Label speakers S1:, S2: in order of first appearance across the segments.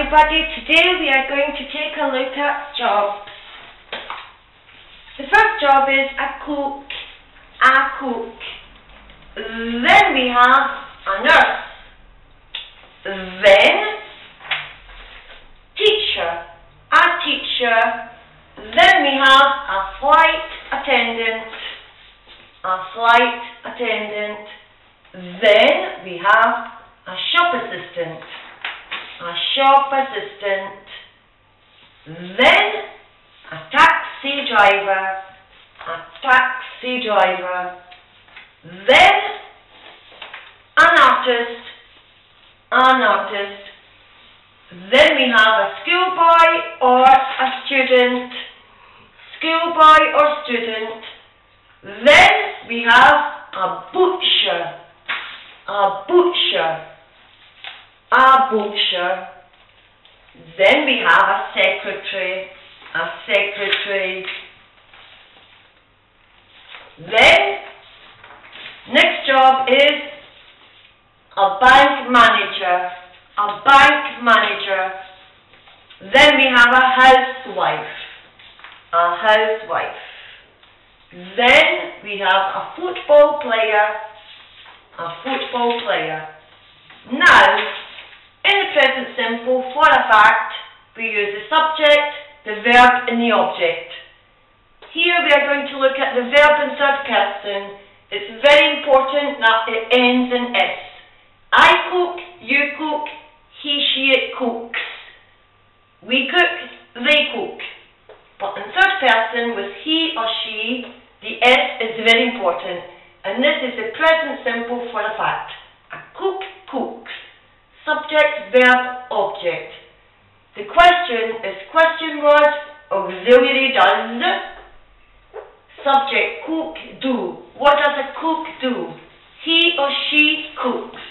S1: everybody. Today we are going to take a look at jobs. The first job is a cook. Then we have a nurse. Then teacher. Then we have a flight attendant. Then we have a shop assistant. Then a taxi driver. Then an artist. Then we have a schoolboy or a student. Then we have a butcher. Then we have a secretary. Then, next job is a bank manager. Then we have a housewife. Then we have a football player. Now, in the present simple, for a fact, we use the subject, the verb and the object. Here we are going to look at the verb in third person. It's very important that it ends in S. I cook, you cook, he, she, it cooks. We cook, they cook. But in third person with he or she, the S is very important. And this is the present simple for a fact. A cook cooks. Subject, verb, object. The question is question word, auxiliary does. Subject, cook, do. What does a cook do? He or she cooks.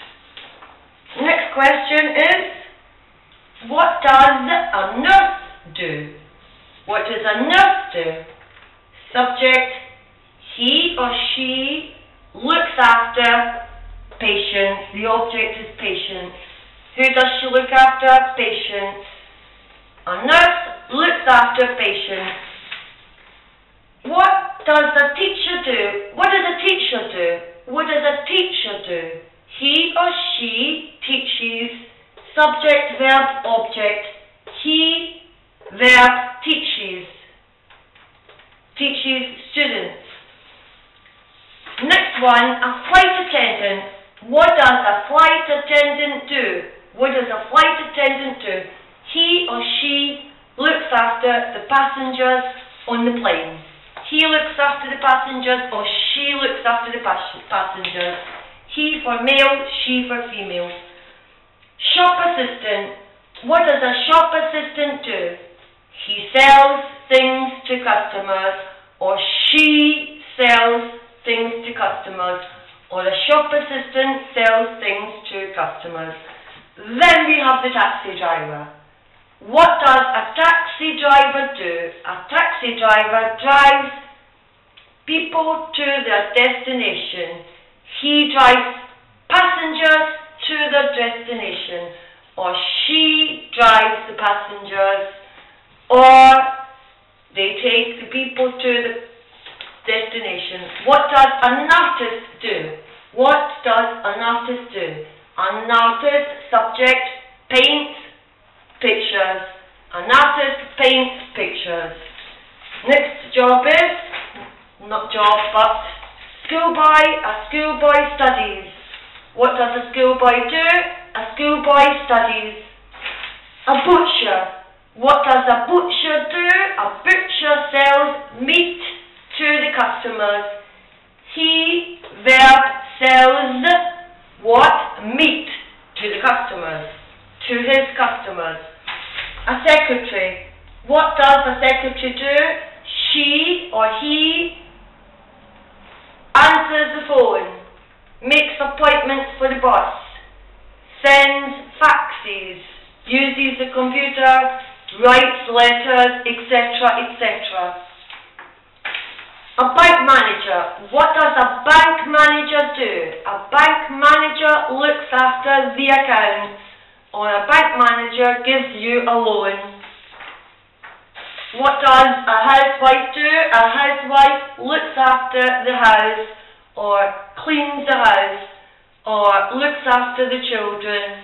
S1: Next question is, what does a nurse do? What does a nurse do? Subject, he or she looks after patients. The object is patients. Who does she look after? Patients. A nurse looks after patients. What does a teacher do? What does a teacher do? He or she teaches. Subject, verb, object. He, verb, teaches. Teaches students. Next one, a flight attendant. What does a flight attendant do? He or she looks after the passengers on the plane. He looks after the passengers or she looks after the passengers. He for male, she for female. Shop assistant. What does a shop assistant do? He sells things to customers or she sells things to customers, or a shop assistant sells things to customers. Then we have the taxi driver. What does a taxi driver do? A taxi driver drives people to their destination. He drives passengers to their destination, or she drives the passengers, or they take the people to the destination. What does an artist do? An artist, subject, paints pictures. An artist paints pictures. Next job is, not job, but schoolboy. A schoolboy studies. What does a schoolboy do? A schoolboy studies. A butcher. What does a butcher do? A butcher sells meat to the customers. He, verb, sells what? Meat to the customers. To his customers. A secretary. What does a secretary do? She or he answers the phone, makes appointments for the boss, sends faxes, uses the computer, writes letters, etc. A bank manager. What does a bank manager do? A bank manager looks after the accounts, or a bank manager gives you a loan. What does a housewife do? A housewife looks after the house, or cleans the house, or looks after the children.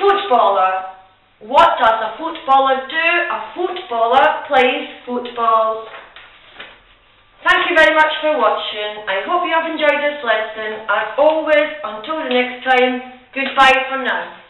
S1: Footballer. What does a footballer do? A footballer plays football. Thank you very much for watching. I hope you have enjoyed this lesson. As always, until the next time, goodbye for now.